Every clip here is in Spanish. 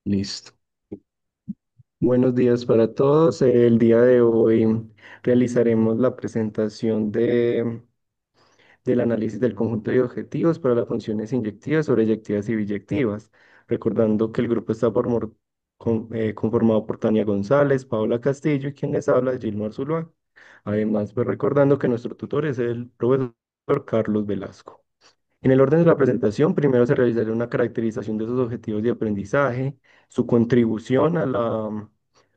Listo. Buenos días para todos. El día de hoy realizaremos la presentación del análisis del conjunto de objetivos para las funciones inyectivas, sobreyectivas y biyectivas. Recordando que el grupo está conformado por Tania González, Paola Castillo y quien les habla, Gilmar Zuluaga. Además, pues recordando que nuestro tutor es el profesor Carlos Velasco. En el orden de la presentación, primero se realizará una caracterización de esos objetivos de aprendizaje, su contribución a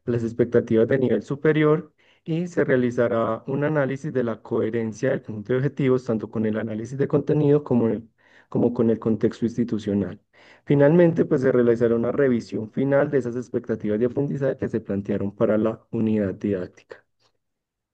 las expectativas de nivel superior y se realizará un análisis de la coherencia del conjunto de objetivos, tanto con el análisis de contenido como con el contexto institucional. Finalmente, pues se realizará una revisión final de esas expectativas de aprendizaje que se plantearon para la unidad didáctica.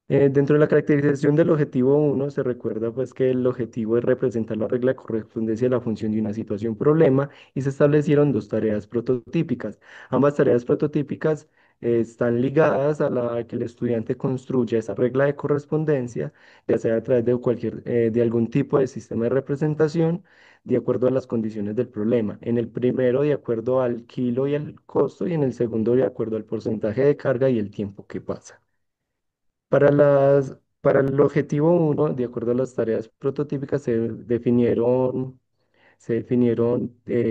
Dentro de la caracterización del objetivo uno se recuerda pues que el objetivo es representar la regla de correspondencia de la función de una situación problema y se establecieron dos tareas prototípicas. Ambas tareas prototípicas están ligadas a la que el estudiante construya esa regla de correspondencia, ya sea a través de de algún tipo de sistema de representación, de acuerdo a las condiciones del problema. En el primero, de acuerdo al kilo y al costo, y en el segundo, de acuerdo al porcentaje de carga y el tiempo que pasa. Para el objetivo uno, de acuerdo a las tareas prototípicas, se definieron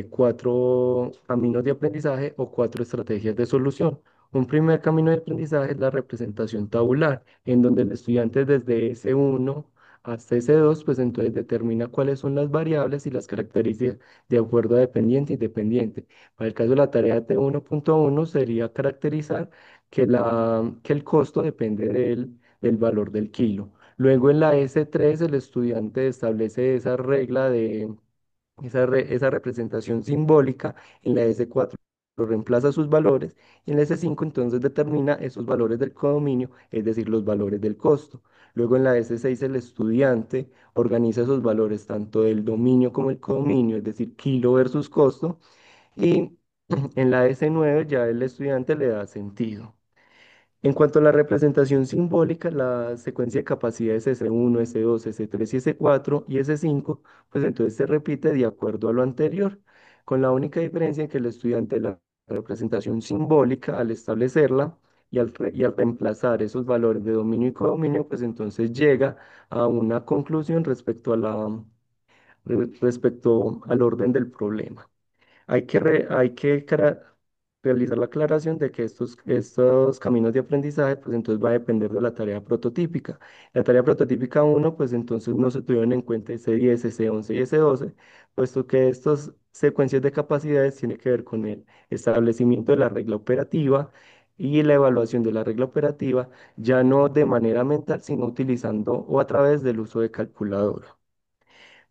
cuatro caminos de aprendizaje o cuatro estrategias de solución. Un primer camino de aprendizaje es la representación tabular, en donde el estudiante desde S1 hasta S2, pues entonces determina cuáles son las variables y las características de acuerdo a dependiente y dependiente. Para el caso de la tarea T1.1 sería caracterizar que el costo depende del valor del kilo. Luego en la S3 el estudiante establece esa representación simbólica. En la S4 lo reemplaza sus valores y en la S5 entonces determina esos valores del codominio, es decir, los valores del costo. Luego en la S6 el estudiante organiza esos valores tanto del dominio como el codominio, es decir, kilo versus costo. Y en la S9 ya el estudiante le da sentido. En cuanto a la representación simbólica, la secuencia de capacidades S1, S2, S3 y S4 y S5, pues entonces se repite de acuerdo a lo anterior, con la única diferencia en que el estudiante la representación simbólica, al establecerla y al reemplazar esos valores de dominio y codominio, pues entonces llega a una conclusión respecto al orden del problema. Hay que realizar la aclaración de que estos caminos de aprendizaje, pues entonces va a depender de la tarea prototípica. La tarea prototípica uno pues entonces no se tuvieron en cuenta S10, S11 y S12, puesto que estas secuencias de capacidades tienen que ver con el establecimiento de la regla operativa y la evaluación de la regla operativa, ya no de manera mental, sino utilizando o a través del uso de calculadora.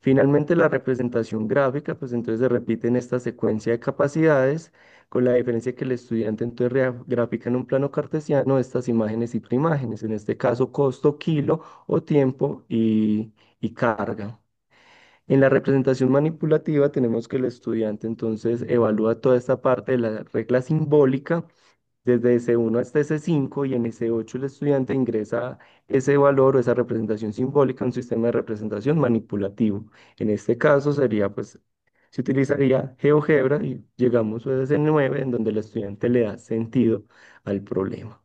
Finalmente, la representación gráfica, pues entonces se repite en esta secuencia de capacidades, con la diferencia que el estudiante entonces grafica en un plano cartesiano estas imágenes y preimágenes, en este caso costo, kilo o tiempo y carga. En la representación manipulativa tenemos que el estudiante entonces evalúa toda esta parte de la regla simbólica desde S1 hasta S5 y en S8 el estudiante ingresa ese valor o esa representación simbólica a un sistema de representación manipulativo. En este caso sería pues se utilizaría GeoGebra y llegamos a S9 en donde el estudiante le da sentido al problema.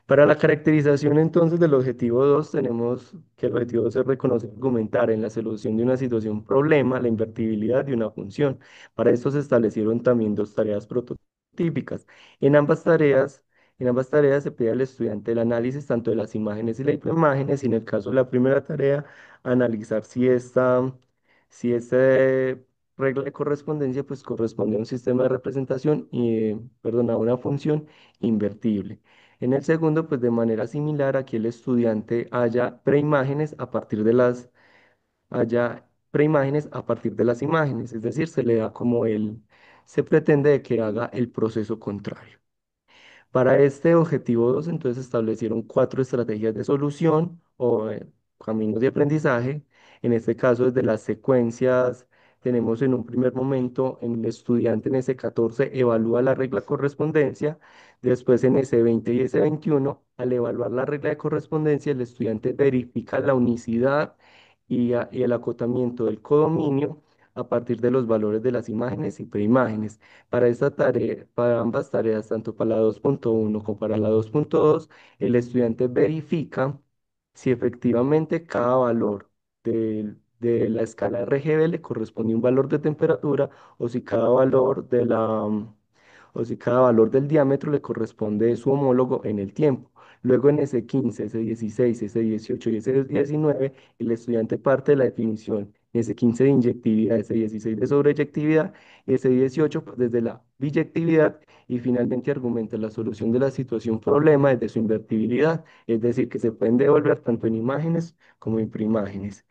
Para la caracterización entonces del objetivo 2 tenemos que el objetivo 2 es reconocer y argumentar en la solución de una situación problema la invertibilidad de una función. Para esto se establecieron también dos tareas prototípicas. En ambas tareas, en ambas tareas se pide al estudiante el análisis tanto de las imágenes y las imágenes y en el caso de la primera tarea analizar si esta regla de correspondencia pues corresponde a un sistema de representación perdón, a una función invertible. En el segundo, pues de manera similar, aquí el estudiante haya preimágenes a partir de las imágenes, es decir, se pretende que haga el proceso contrario. Para este objetivo 2 entonces se establecieron cuatro estrategias de solución o caminos de aprendizaje. En este caso, desde las secuencias, tenemos en un primer momento, en el estudiante en S14 evalúa la regla de correspondencia, después en S20 y S21, al evaluar la regla de correspondencia, el estudiante verifica la unicidad y el acotamiento del codominio a partir de los valores de las imágenes y preimágenes. Para esta tarea, para ambas tareas, tanto para la 2.1 como para la 2.2, el estudiante verifica si efectivamente cada valor de la escala RGB le corresponde un valor de temperatura o si cada valor o si cada valor del diámetro le corresponde su homólogo en el tiempo. Luego en ese 15, ese 16, ese 18 y ese 19, el estudiante parte de la definición, ese 15 de inyectividad, ese 16 de sobreyectividad, ese 18 pues, desde la biyectividad y finalmente argumenta la solución de la situación problema desde su invertibilidad, es decir, que se pueden devolver tanto en imágenes como en preimágenes.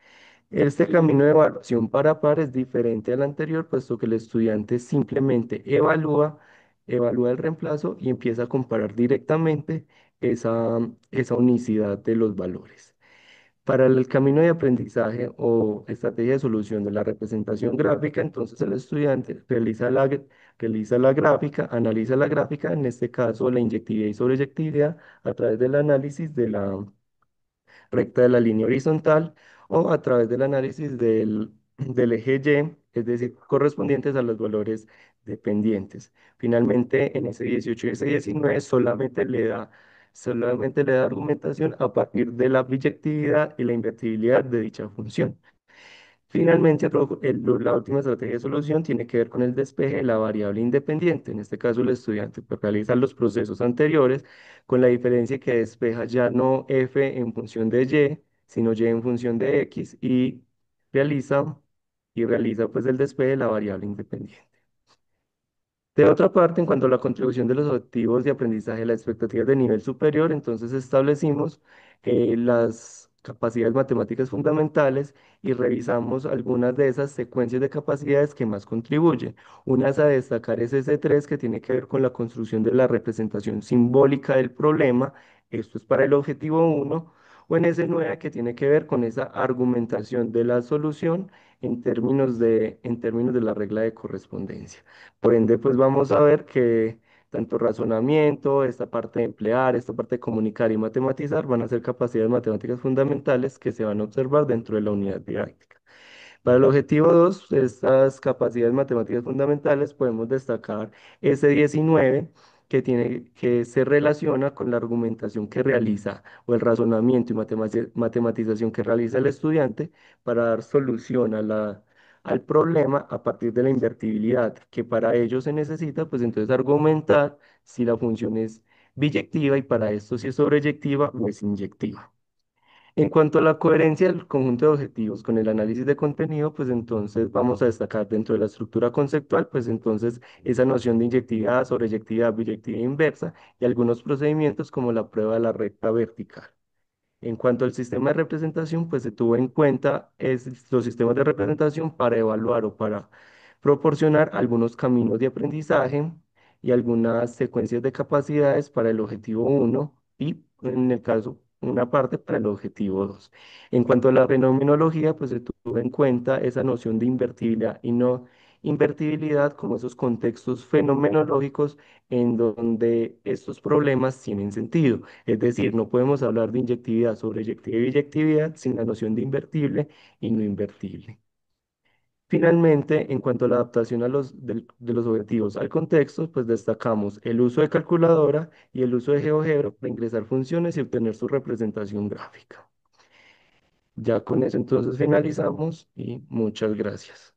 Este camino de evaluación para par es diferente al anterior, puesto que el estudiante simplemente evalúa el reemplazo y empieza a comparar directamente esa unicidad de los valores. Para el camino de aprendizaje o estrategia de solución de la representación gráfica, entonces el estudiante realiza la gráfica, analiza la gráfica, en este caso la inyectividad y sobreyectividad, a través del análisis de la recta de la línea horizontal o a través del análisis del eje Y, es decir, correspondientes a los valores dependientes. Finalmente, en ese 18 y ese 19 solamente le da argumentación a partir de la biyectividad y la invertibilidad de dicha función. Finalmente, la última estrategia de solución tiene que ver con el despeje de la variable independiente. En este caso, el estudiante pues, realiza los procesos anteriores con la diferencia que despeja ya no f en función de y, sino y en función de x realiza, realiza pues el despeje de la variable independiente. De otra parte, en cuanto a la contribución de los objetivos de aprendizaje, las expectativas de nivel superior, entonces establecimos las capacidades matemáticas fundamentales y revisamos algunas de esas secuencias de capacidades que más contribuyen. Una es a destacar es ese 3 que tiene que ver con la construcción de la representación simbólica del problema, esto es para el objetivo uno, o en ese 9 que tiene que ver con esa argumentación de la solución en términos de la regla de correspondencia. Por ende, pues vamos a ver que tanto razonamiento, esta parte de emplear, esta parte de comunicar y matematizar van a ser capacidades matemáticas fundamentales que se van a observar dentro de la unidad didáctica. Para el objetivo 2, estas capacidades matemáticas fundamentales, podemos destacar S19 que se relaciona con la argumentación que realiza o el razonamiento y matematización que realiza el estudiante para dar solución al problema a partir de la invertibilidad, que para ello se necesita, pues entonces argumentar si la función es biyectiva y para esto si es sobreyectiva o es inyectiva. En cuanto a la coherencia del conjunto de objetivos con el análisis de contenido, pues entonces vamos a destacar dentro de la estructura conceptual, pues entonces esa noción de inyectividad, sobreyectividad, biyectividad inversa y algunos procedimientos como la prueba de la recta vertical. En cuanto al sistema de representación, pues se tuvo en cuenta los sistemas de representación para evaluar o para proporcionar algunos caminos de aprendizaje y algunas secuencias de capacidades para el objetivo uno y, en el caso, una parte para el objetivo 2. En cuanto a la fenomenología, pues se tuvo en cuenta esa noción de invertibilidad y no invertibilidad como esos contextos fenomenológicos en donde estos problemas tienen sentido. Es decir, no podemos hablar de inyectividad, sobreyectividad y biyectividad sin la noción de invertible y no invertible. Finalmente, en cuanto a la adaptación de los objetivos al contexto, pues destacamos el uso de calculadora y el uso de GeoGebra para ingresar funciones y obtener su representación gráfica. Ya con eso entonces finalizamos y muchas gracias.